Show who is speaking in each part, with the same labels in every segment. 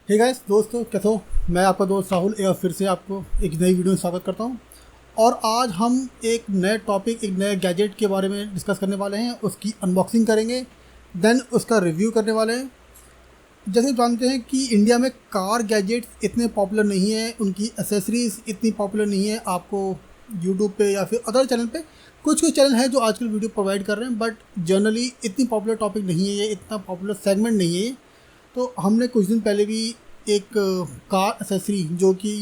Speaker 1: Hey guys दोस्तों, कैसे हो? मैं आपका दोस्त राहुल एक बार फिर से आपको एक नई वीडियो में स्वागत करता हूं। और आज हम एक नए टॉपिक, एक नए गैजेट के बारे में डिस्कस करने वाले हैं। उसकी अनबॉक्सिंग करेंगे, देन उसका रिव्यू करने वाले हैं। जैसे जानते हैं कि इंडिया में कार गैजेट्स इतने पॉपुलर नहीं है, उनकी एसेसरीज इतनी पॉपुलर नहीं है। आपको यूट्यूब पे या फिर अदर चैनल पे कुछ कुछ चैनल हैं जो आजकल वीडियो प्रोवाइड कर रहे हैं, बट जनरली इतनी पॉपुलर टॉपिक नहीं है, ये इतना पॉपुलर सेगमेंट नहीं है ये। तो हमने कुछ दिन पहले भी एक कार एसेसरी जो कि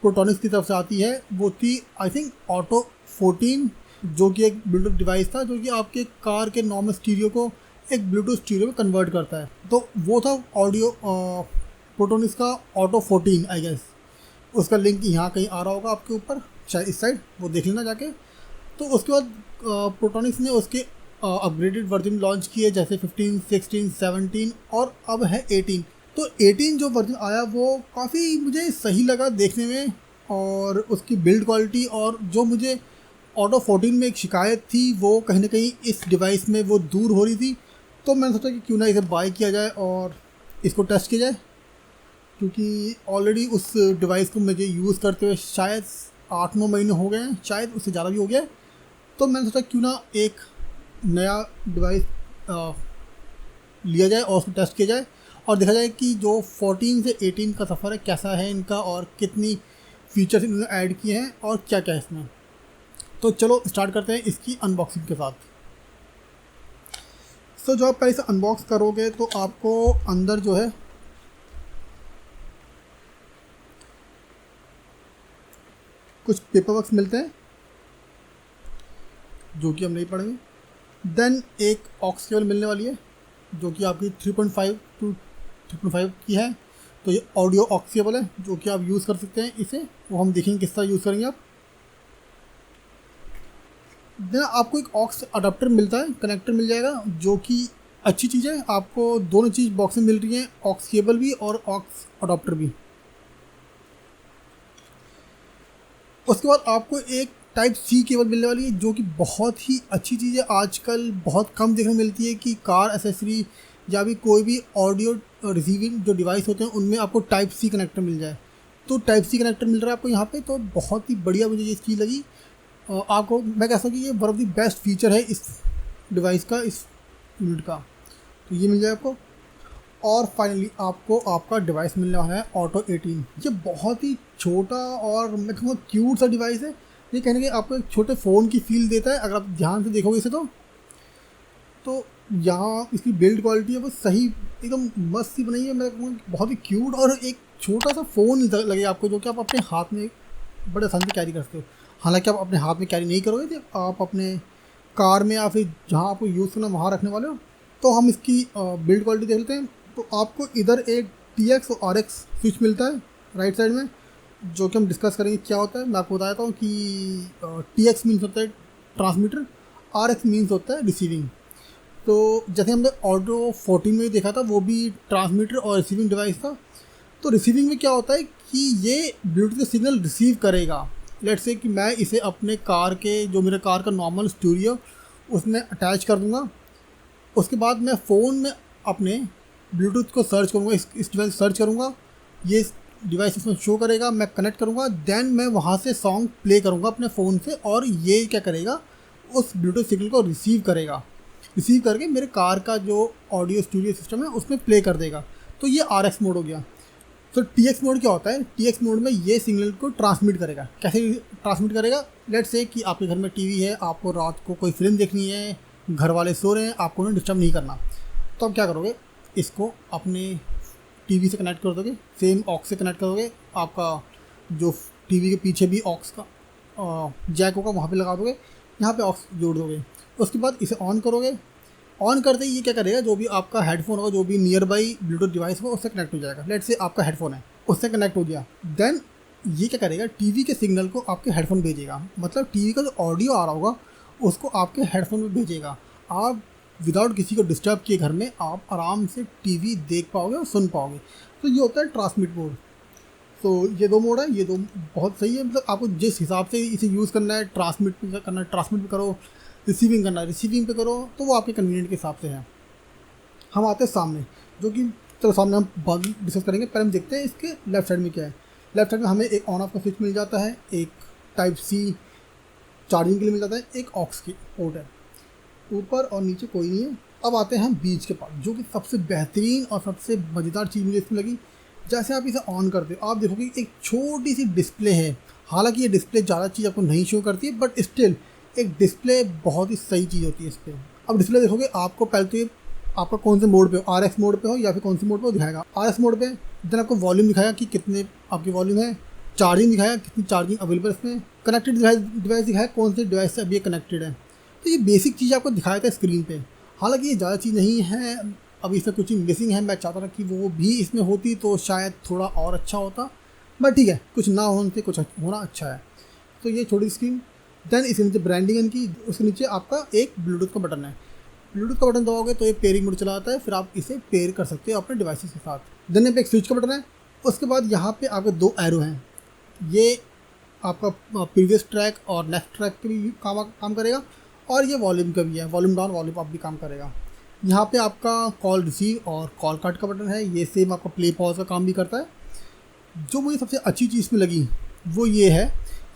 Speaker 1: प्रोटोनिक्स की तरफ से आती है, वो थी आई थिंक ऑटो 14, जो कि एक ब्लूटूथ डिवाइस था जो कि आपके कार के नॉर्मल स्टीरियो को एक ब्लूटूथ स्टीरियो में कन्वर्ट करता है। तो वो था ऑडियो प्रोटोनिक्स का ऑटो 14 आई गेस। उसका लिंक यहाँ कहीं आ रहा होगा आपके ऊपर, शायद इस साइड, वो देख लेना जाके। तो उसके बाद प्रोटोनिक्स ने उसके अपग्रेडेड वर्जन लॉन्च किए, जैसे 15, 16, 17 और अब है 18। तो 18 जो वर्जन आया वो काफ़ी मुझे सही लगा देखने में, और उसकी बिल्ड क्वालिटी, और जो मुझे ऑटो 14 में एक शिकायत थी वो कहीं ना कहीं इस डिवाइस में वो दूर हो रही थी। तो मैंने सोचा कि क्यों ना इसे बाय किया जाए और इसको टेस्ट किया जाए, क्योंकि ऑलरेडी उस डिवाइस को मुझे यूज़ करते हुए शायद 8-9 महीने हो गए हैं, शायद उससे ज़्यादा भी हो गया है। तो मैंने सोचा क्यों ना एक नया डिवाइस लिया जाए और उसको टेस्ट किया जाए और देखा जाए कि जो 14 से 18 का सफ़र है कैसा है इनका, और कितनी फीचर्स इन्होंने ऐड किए हैं और क्या क्या है इसमें। तो चलो स्टार्ट करते हैं इसकी अनबॉक्सिंग के साथ। सो जो आप पहले से अनबॉक्स करोगे तो आपको अंदर जो है कुछ पेपर वर्क मिलते हैं जो कि हम नहीं पढ़ेंगे। देन एक ऑक्स केबल मिलने वाली है जो कि आपकी 3.5 टू 3.5 की है। तो ये ऑडियो ऑक्स केबल है जो कि आप यूज़ कर सकते हैं इसे, वो हम देखेंगे किस तरह यूज़ करेंगे आप। देन आपको एक ऑक्स अडाप्टर मिलता है, कनेक्टर मिल जाएगा, जो कि अच्छी चीज़ है। आपको दोनों चीज़ बॉक्स में मिल रही हैं, ऑक्स केबल भी और ऑक्स अडाप्टर भी। उसके बाद आपको एक टाइप सी केबल मिलने वाली है जो कि बहुत ही अच्छी चीज़ है। आजकल बहुत कम देखने को मिलती है कि कार एसेसरी या भी कोई भी ऑडियो रिसीविंग जो डिवाइस होते हैं उनमें आपको टाइप सी कनेक्टर मिल जाए। तो टाइप सी कनेक्टर मिल रहा है आपको यहाँ पे, तो बहुत ही बढ़िया मुझे ये चीज़ लगी। आपको मैं कह सकता हूँ कि ये one of the best feature है इस डिवाइस का, इस यूनिट का। तो ये मिल जाए आपको। और फाइनली आपको आपका डिवाइस मिलने वाला है ऑटो 18। ये बहुत ही छोटा और मैं कहूँगा क्यूट सा डिवाइस है। ये कहने के आपको एक छोटे फ़ोन की फील देता है अगर आप ध्यान से देखोगे इसे। तो यहाँ इसकी बिल्ड क्वालिटी है वो सही, एकदम मस्त सी बनाई है। मैं कहूँगा बहुत ही क्यूट, और एक छोटा सा फ़ोन लगे आपको जो कि आप अपने हाथ में बड़े आसानी से कैरी करते हो। हालांकि आप अपने हाथ में कैरी नहीं करोगे, तो आप अपने कार में या फिर जहाँ आपको यूज़ करना वहाँ रखने वाले हो। तो हम इसकी बिल्ड क्वालिटी देख लेते हैं। तो आपको इधर एक TX और RX स्विच मिलता है राइट साइड में, जो कि हम डिस्कस करेंगे क्या होता है। मैं आपको बताता हूँ कि TX मीन्स होता है ट्रांसमीटर, RX मीन्स होता है रिसीविंग। तो जैसे हमने ऑटो 14 में देखा था, वो भी ट्रांसमीटर और रिसीविंग डिवाइस था। तो रिसीविंग में क्या होता है कि ये ब्लूटूथ का सिग्नल रिसीव करेगा। लेट्स से कि मैं इसे अपने कार के, जो मेरे कार का नॉर्मल स्टूडियो, उसमें अटैच कर दूँगा। उसके बाद मैं फ़ोन में अपने ब्लूटूथ को सर्च करूँगा, इस डिवाइस सर्च करूँगा, ये डिवाइस इसमें शो करेगा, मैं कनेक्ट करूँगा, देन मैं वहाँ से सॉन्ग प्ले करूँगा अपने फ़ोन से, और ये क्या करेगा, उस ब्लूटूथ सिग्नल को रिसीव करेगा। रिसीव करके मेरे कार का जो ऑडियो स्टूडियो सिस्टम है उसमें प्ले कर देगा। तो ये RX मोड हो गया। तो TX मोड क्या होता है? TX मोड में ये सिग्नल को ट्रांसमिट करेगा। कैसे ट्रांसमिट करेगा? लेट्स से कि आपके घर में टीवी है, आपको रात को कोई फिल्म देखनी है, घर वाले सो रहे हैं, आपको उन्हें डिस्टर्ब नहीं करना। तो आप क्या करोगे, इसको अपने टीवी से कनेक्ट कर दोगे, सेम ऑक्स से कनेक्ट करोगे। आपका जो टीवी के पीछे भी ऑक्स का जैक होगा वहाँ पे लगा दोगे, यहाँ पे ऑक्स जोड़ दोगे। उसके बाद इसे ऑन करोगे। ऑन करते ही ये क्या करेगा, जो भी आपका हेडफोन होगा, जो भी नियर बाई ब्लूटूथ डिवाइस होगा, उससे कनेक्ट हो जाएगा। लेट्स से आपका हेडफोन है, उससे कनेक्ट हो गया। देन ये क्या करेगा, टीवी के सिग्नल को आपके हेडफोन भेजेगा। मतलब टीवी का जो ऑडियो आ रहा होगा उसको आपके हेडफोन में भेजेगा। आप विदाउट किसी को डिस्टर्ब किए घर में आप आराम से टीवी देख पाओगे और सुन पाओगे। तो ये होता है ट्रांसमिट मोड। तो ये दो मोड है, ये दो बहुत सही है। मतलब आपको जिस हिसाब से इसे यूज़ करना है, ट्रांसमिट पे करना है ट्रांसमिट पे करो, रिसीविंग पे करो, तो वो आपके कन्वीनियंट के हिसाब से है। हम आते हैं सामने, जो कि चलो सामने हम बाद में डिस्कस करेंगे, पहले हम देखते हैं इसके लेफ्ट साइड में क्या है। लेफ्ट साइड में हमें एक ऑन ऑफ का स्विच मिल जाता है, एक टाइप सी चार्जिंग के लिए मिल जाता है, एक ऑक्स की पोर्ट है, ऊपर और नीचे कोई नहीं है। अब आते हैं हम बीच के पास, जो कि सबसे बेहतरीन और सबसे मज़ेदार चीज़ मुझे इसमें लगी। जैसे आप इसे ऑन करते हो आप देखोगे एक छोटी सी डिस्प्ले है। हालांकि ये डिस्प्ले ज़्यादा चीज़ आपको नहीं शो करती है, बट स्टिल एक डिस्प्ले बहुत ही सही चीज़ होती है इस पर। अब डिस्प्ले देखोगे आपको पहले तो ये आपका कौन से मोड पे हो, RX मोड पे हो या फिर कौन से मोड पे हो दिखाएगा। RX मोड पे देन आपको वॉल्यूम दिखाएगा कि कितने आपकी वॉल्यूम है, चार्जिंग दिखाएगा कितनी चार्जिंग अवेलेबल इसमें, कनेक्टेड डिवाइस दिखाएगा कौन से डिवाइस से अभी ये कनेक्टेड है। तो ये बेसिक चीज़ आपको दिखाया था स्क्रीन पे। हालांकि ये ज़्यादा चीज़ नहीं है, अभी इसमें कुछ मिसिंग है। मैं चाहता था कि वो भी इसमें होती तो शायद थोड़ा और अच्छा होता, बट ठीक है, कुछ ना होने से कुछ होना अच्छा है। तो ये छोटी स्क्रीन, देन इसके नीचे ब्रांडिंग की, उसके नीचे आपका एक ब्लूटूथ का बटन है। ब्लूटूथ का बटन दबाओगे तो ये पेयरिंग मोड चला आता है, फिर आप इसे पेयर कर सकते हो अपने डिवाइसेस के साथ। देन यहाँ पे एक स्विच का बटन है, उसके बाद यहाँ पे आपके 2 एरो हैं। ये आपका प्रीवियस ट्रैक और नेक्स्ट ट्रैक के भी काम करेगा, और ये वॉल्यूम का भी है, वॉल्यूम डाउन वॉल्यूम अप भी काम करेगा। यहाँ पे आपका कॉल रिसीव और कॉल कट का बटन है, ये सेम आपका प्ले पॉज का काम भी करता है। जो मुझे सबसे अच्छी चीज़ में लगी वो ये है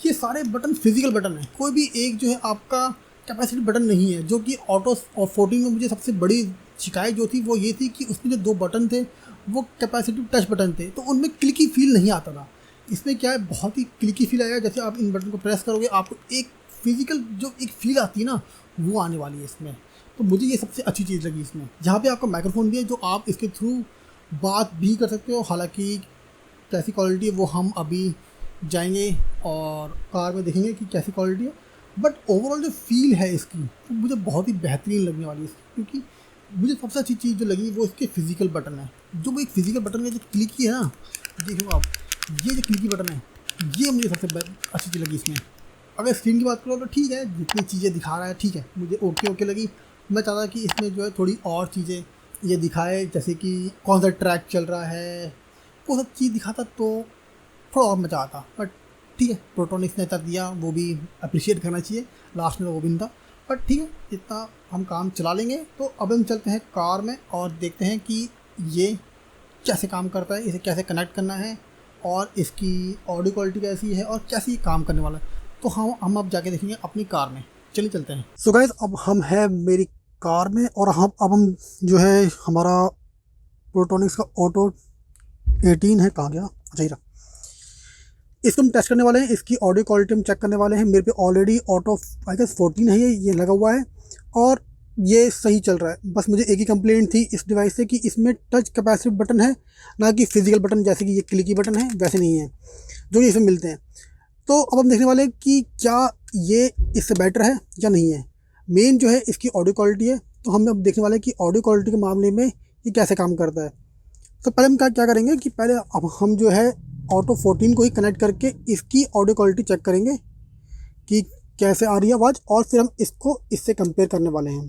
Speaker 1: कि ये सारे बटन फिजिकल बटन है, कोई भी एक जो है आपका कैपेसिटी बटन नहीं है। जो कि ऑटो और 14 में मुझे सबसे बड़ी शिकायत जो थी वो ये थी कि उसमें जो 2 बटन थे वो कैपेसिटिव टच बटन थे, तो उनमें क्लिकी फील नहीं आता था। इसमें क्या है, बहुत ही क्लिकी फील आएगा। जैसे आप इन बटन को प्रेस करोगे आपको एक फिजिकल जो एक फील आती है ना, वो आने वाली है इसमें। तो मुझे ये सबसे अच्छी चीज़ लगी इसमें। जहाँ पे आपका माइक्रोफोन भी है, जो आप इसके थ्रू बात भी कर सकते हो। हालांकि कैसी क्वालिटी है वो हम अभी जाएंगे और कार में देखेंगे कि कैसी क्वालिटी है, बट ओवरऑल जो फील है इसकी वो मुझे बहुत ही बेहतरीन लगने वाली है। क्योंकि मुझे सबसे अच्छी चीज़ जो लगी वो इसके फिजिकल बटन है। जो वो एक फिजिकल बटन में जो क्लिकी है ना, देखो आप, ये जो क्लिकी बटन है ये मुझे सबसे अच्छी चीज़ लगी इसमें। अगर स्क्रीन की बात करो तो ठीक है, जितनी चीज़ें दिखा रहा है ठीक है, मुझे ओके लगी। मैं चाहता कि इसमें जो है थोड़ी और चीज़ें ये दिखाए, जैसे कि कौन सा ट्रैक चल रहा है, वो सब चीज़ दिखाता तो थोड़ा और मज़ा आता। बट ठीक है, प्रोटोनिक्स ने तक दिया, वो भी अप्रिशिएट करना चाहिए। लास्ट में तो वो भी नहीं था, बट ठीक है, इतना हम काम चला लेंगे। तो अब हम चलते हैं कार में और देखते हैं कि ये कैसे काम करता है, इसे कैसे कनेक्ट करना है, और इसकी ऑडियो क्वालिटी कैसी है और कैसे ये काम करने वाला है। तो हम अब जाके देखेंगे अपनी कार में। चलिए चलते हैं। सो गाइस, अब हम हैं मेरी कार में, और हम जो है हमारा प्रोटोनिक्स का ऑटो 18 है, कहाँ गया, अच्छा ही रहा। इसको हम टेस्ट करने वाले हैं, इसकी ऑडियो क्वालिटी हम चेक करने वाले हैं। मेरे पे ऑलरेडी ऑटो आई गेस 14 है, ये लगा हुआ है और ये सही चल रहा है। बस मुझे एक ही कंप्लेंट थी इस डिवाइस से कि इसमें टच कैपेसिटिव बटन है, ना कि फिजिकल बटन, जैसे कि ये क्लिकी बटन है वैसे नहीं है जो इसमें मिलते हैं। तो अब हम देखने वाले हैं कि क्या ये इससे बेटर है या नहीं है। मेन जो है इसकी ऑडियो क्वालिटी है, तो हम अब देखने वाले हैं कि ऑडियो क्वालिटी के मामले में ये कैसे काम करता है। तो पहले हम क्या करेंगे कि पहले अब हम जो है ऑटो 14 को ही कनेक्ट करके इसकी ऑडियो क्वालिटी चेक करेंगे कि कैसे आ रही है आवाज़, और फिर हम इसको इससे कंपेयर करने वाले हैं।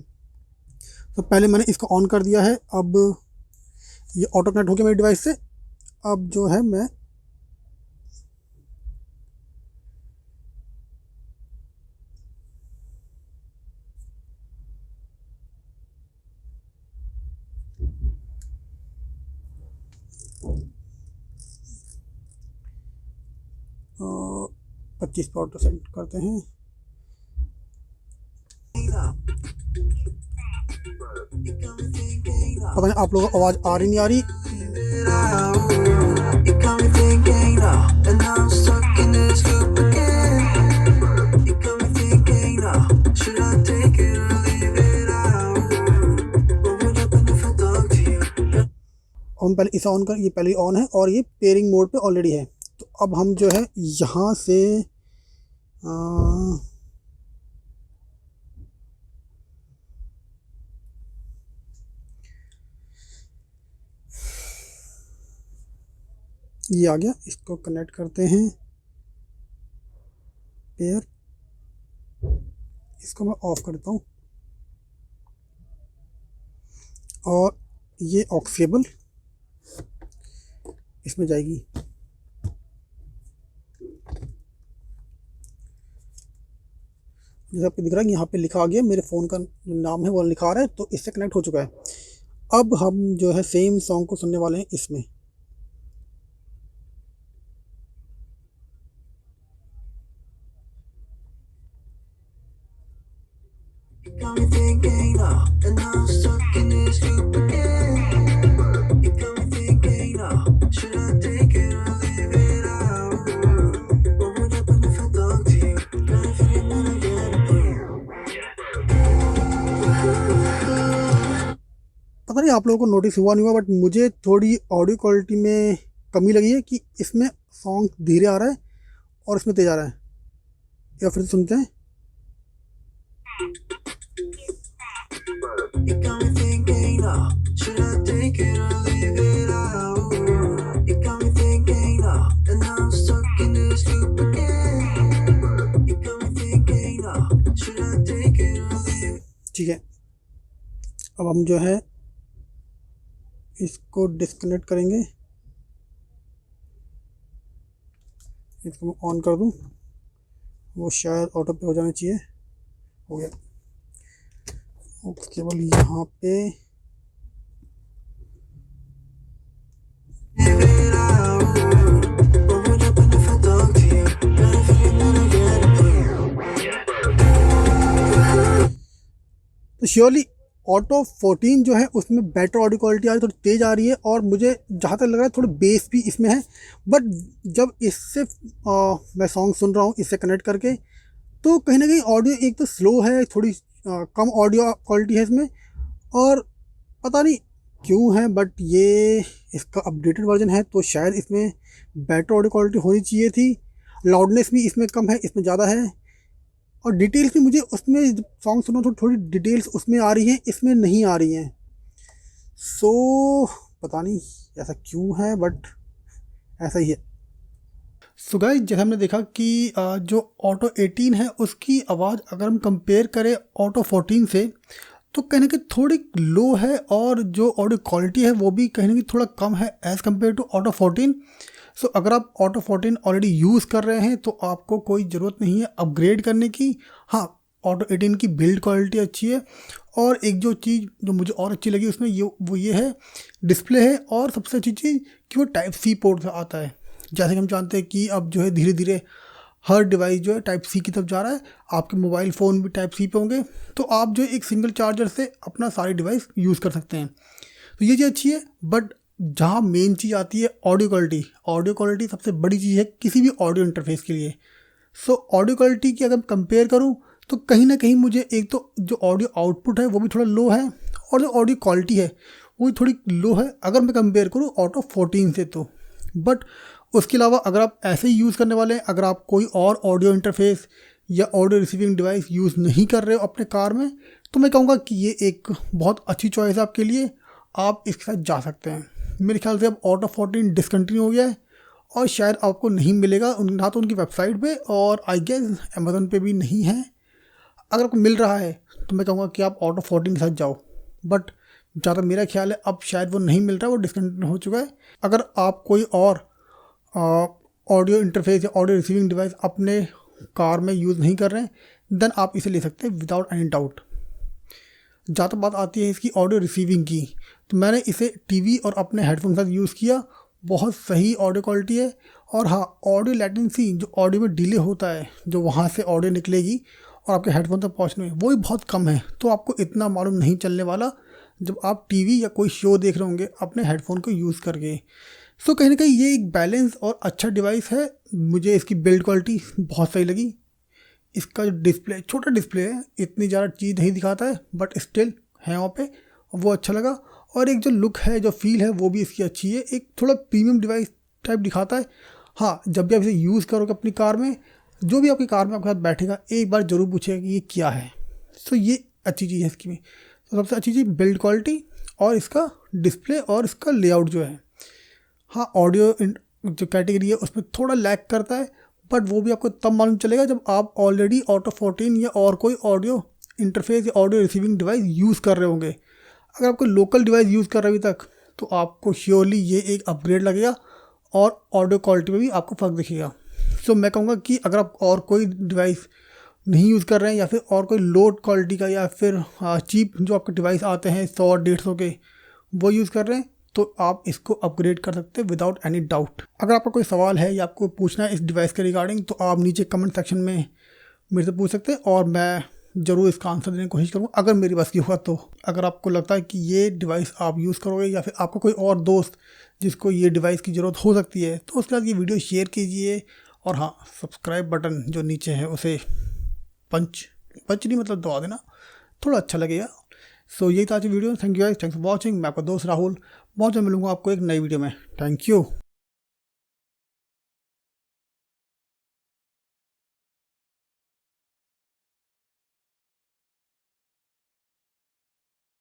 Speaker 1: तो पहले मैंने इसको ऑन कर दिया है, अब ये ऑटो कनेक्ट हो गया मेरी डिवाइस से। अब जो है मैं अ, 25% करते हैं। पता नहीं आप लोगों को आवाज़ आ रही नहीं आ रही। हम पहले इसे ऑन कर, ये पहले ऑन है और ये पेयरिंग मोड पे ऑलरेडी है। तो अब हम जो है यहाँ से ये आ गया, इसको कनेक्ट करते हैं पेयर। इसको मैं ऑफ करता हूँ और ये ऑक्स केबल इसमें जाएगी। जैसे आपको दिख रहा है यहाँ पे लिखा आ गया, मेरे फ़ोन का जो नाम है वो लिखा आ रहा है, तो इससे कनेक्ट हो चुका है। अब हम जो है सेम सॉन्ग को सुनने वाले हैं इसमें।
Speaker 2: Got me thinking now, and now I'm stuck in this loop again. You got me thinking now, should I take it or leave it out? What would happen if I talk to you? Got a feeling that I get it through.
Speaker 1: पता नहीं आप लोगों को notice हुआ नहीं हुआ, but मुझे थोड़ी ऑडियो क्वालिटी में कमी लगी है कि इसमें सॉन्ग धीरे आ रहा है और इसमें तेज आ रहा है। या फिर से सुनते हैं।
Speaker 2: You got me thinking now, should I take it or leave it out? You got me thinking now, and now I'm stuck in this loop again. You got me thinking now, should I take it or leave it?
Speaker 1: ठीक है, अब हम जो है इसको disconnect करेंगे। इसको मैं ऑन कर दूं, वो शायद ऑटो पे हो जाना चाहिए। हो गया। केवल यहाँ पे
Speaker 2: Leave it out. What would happen if I talk to you? Got a feeling that I get it through.
Speaker 1: तो श्योरली ऑटो 14 जो है उसमें बेटर ऑडियो क्वालिटी आ रही है, थोड़ी तेज़ आ रही है, और मुझे जहाँ तक लग रहा है थोड़ा बेस भी इसमें है। बट जब इससे मैं सॉन्ग सुन रहा हूँ इससे कनेक्ट करके, तो कहीं ना कहीं ऑडियो एक तो स्लो है, थोड़ी कम ऑडियो क्वालिटी है इसमें, और पता नहीं क्यों है, बट ये इसका अपडेटेड वर्जन है तो शायद इसमें बेटर ऑडियो क्वालिटी होनी चाहिए थी। लाउडनेस भी इसमें कम है, इसमें ज़्यादा है, और डिटेल्स भी मुझे उसमें सॉन्ग सुना तो थोड़ी डिटेल्स उसमें आ रही हैं, इसमें नहीं आ रही हैं। सो पता नहीं ऐसा क्यों है, बट ऐसा ही है। सो गाइस, जैसे हमने देखा कि जो ऑटो 18 है उसकी आवाज़ अगर हम कंपेयर करें ऑटो 14 से, तो कहीं ना कहीं थोड़ी लो है, और जो ऑडियो क्वालिटी है वो भी कहीं ना कहीं थोड़ा कम है एज़ कम्पेयर टू ऑटो 14। सो अगर आप ऑटो 14 ऑलरेडी यूज़ कर रहे हैं तो आपको कोई ज़रूरत नहीं है अपग्रेड करने की। हाँ, ऑटो 18 की बिल्ड क्वालिटी अच्छी है, और एक जो चीज़ जो मुझे और अच्छी लगी उसमें वो ये है डिस्प्ले है, और सबसे अच्छी चीज़ कि वो टाइप सी पोर्ट से आता है। जैसे कि हम जानते हैं कि अब जो है धीरे धीरे हर डिवाइस जो है टाइप सी की तरफ जा रहा है, आपके मोबाइल फ़ोन भी टाइप सी पे होंगे, तो आप जो एक सिंगल चार्जर से अपना सारी डिवाइस यूज़ कर सकते हैं। तो ये चीज़ अच्छी है। बट जहाँ मेन चीज़ आती है ऑडियो क्वालिटी सबसे बड़ी चीज़ है किसी भी ऑडियो इंटरफेस के लिए। सो ऑडियो क्वालिटी की अगर कंपेयर करूँ तो कहीं ना कहीं मुझे एक तो जो ऑडियो आउटपुट है वो भी थोड़ा लो है, और जो ऑडियो क्वालिटी है वो भी थोड़ी लो है अगर मैं कंपेयर करूँ ऑटो 14 से तो। बट उसके अलावा अगर आप ऐसे ही यूज़ करने वाले हैं, अगर आप कोई और ऑडियो इंटरफेस या ऑडियो रिसीविंग डिवाइस यूज़ नहीं कर रहे हो अपने कार में, तो मैं कहूँगा कि ये एक बहुत अच्छी चॉइस है आपके लिए, आप इसके साथ जा सकते हैं। मेरे ख्याल से अब ऑटो 14 डिसकंटिन्यू हो गया है, और शायद आपको नहीं मिलेगा ना तो उनकी वेबसाइट पे, और आई गेस अमेज़न पे भी नहीं है। अगर आपको मिल रहा है तो मैं कहूँगा कि आप ऑटो 14 के साथ जाओ, बट जहाँ तक मेरा ख्याल है अब शायद वो नहीं मिल रहा है, वो डिसकंटिन्यू हो चुका है। अगर आप कोई और ऑडियो इंटरफेस या ऑडियो रिसीविंग डिवाइस अपने कार में यूज़ नहीं कर रहे हैं, देन आप इसे ले सकते हैं विदाउट एनी डाउट। जहाँ तक बात आती है इसकी ऑडियो रिसीविंग की, तो मैंने इसे टीवी और अपने हेडफोन के साथ यूज़ किया, बहुत सही ऑडियो क्वालिटी है। और हाँ, ऑडियो लेटेंसी जो ऑडियो में डिले होता है, जो वहाँ से ऑडियो निकलेगी और आपके हेडफोन तक पहुँचने में, वो भी बहुत कम है, तो आपको इतना मालूम नहीं चलने वाला जब आप टीवी या कोई शो देख रहे होंगे अपने हेडफोन को यूज़ करके। सो कहीं ना कहीं ये एक बैलेंस और अच्छा डिवाइस है। मुझे इसकी बिल्ड क्वालिटी बहुत सही लगी। इसका जो डिस्प्ले, छोटा डिस्प्ले है, इतनी ज़्यादा चीज़ नहीं दिखाता है, बट स्टिल है वहाँ पे, वो अच्छा लगा। और एक जो लुक है, जो फील है, वो भी इसकी अच्छी है, एक थोड़ा प्रीमियम डिवाइस टाइप दिखाता है। हाँ, जब भी आप इसे यूज़ करोगे अपनी कार में, जो भी आपकी कार में आपके साथ बैठेगा एक बार ज़रूर पूछेगा कि ये क्या है। सो ये अच्छी चीज़ है इसकी में। तो सबसे अच्छी चीज़ बिल्ड क्वालिटी और इसका डिस्प्ले और इसका लेआउट जो है। हाँ, ऑडियो जो कैटेगरी है उसमें थोड़ा लैग करता है, बट वो भी आपको तब मालूम चलेगा जब आप ऑलरेडी ऑटो 14 या और कोई ऑडियो इंटरफेस या ऑडियो रिसीविंग डिवाइस यूज़ कर रहे होंगे। अगर आपको लोकल डिवाइस यूज़ कर रहे अभी तक, तो आपको श्योरली ये एक अपग्रेड लगेगा और ऑडियो क्वालिटी में भी आपको फ़र्क दिखेगा। सो मैं कहूँगा कि अगर आप और कोई डिवाइस नहीं यूज़ कर रहे हैं, या फिर और कोई लो क्वालिटी का या फिर चीप जो आपके डिवाइस आते हैं 100-150 के, वो यूज़ कर रहे हैं तो आप इसको अपग्रेड कर सकते हैं विदाउट एनी डाउट। अगर आपका कोई सवाल है या आपको पूछना है इस डिवाइस के रिगार्डिंग तो आप नीचे कमेंट सेक्शन में मेरे से पूछ सकते हैं और मैं ज़रूर इसका आंसर देने की कोशिश करूँगा अगर मेरी बस की होगा तो। अगर आपको लगता है कि ये डिवाइस आप यूज़ करोगे या फिर आपका कोई और दोस्त जिसको ये डिवाइस की ज़रूरत हो सकती है तो उसके बाद ये वीडियो शेयर कीजिए। और हाँ, सब्सक्राइब बटन जो नीचे है उसे पंच नहीं मतलब दबा देना, थोड़ा अच्छा लगेगा। सो यही था आज video. Thank you guys, thanks for watching. मैं आपका दोस्त राहुल, बहुत जल्द मिलूंगा आपको एक नई वीडियो में। Thank you.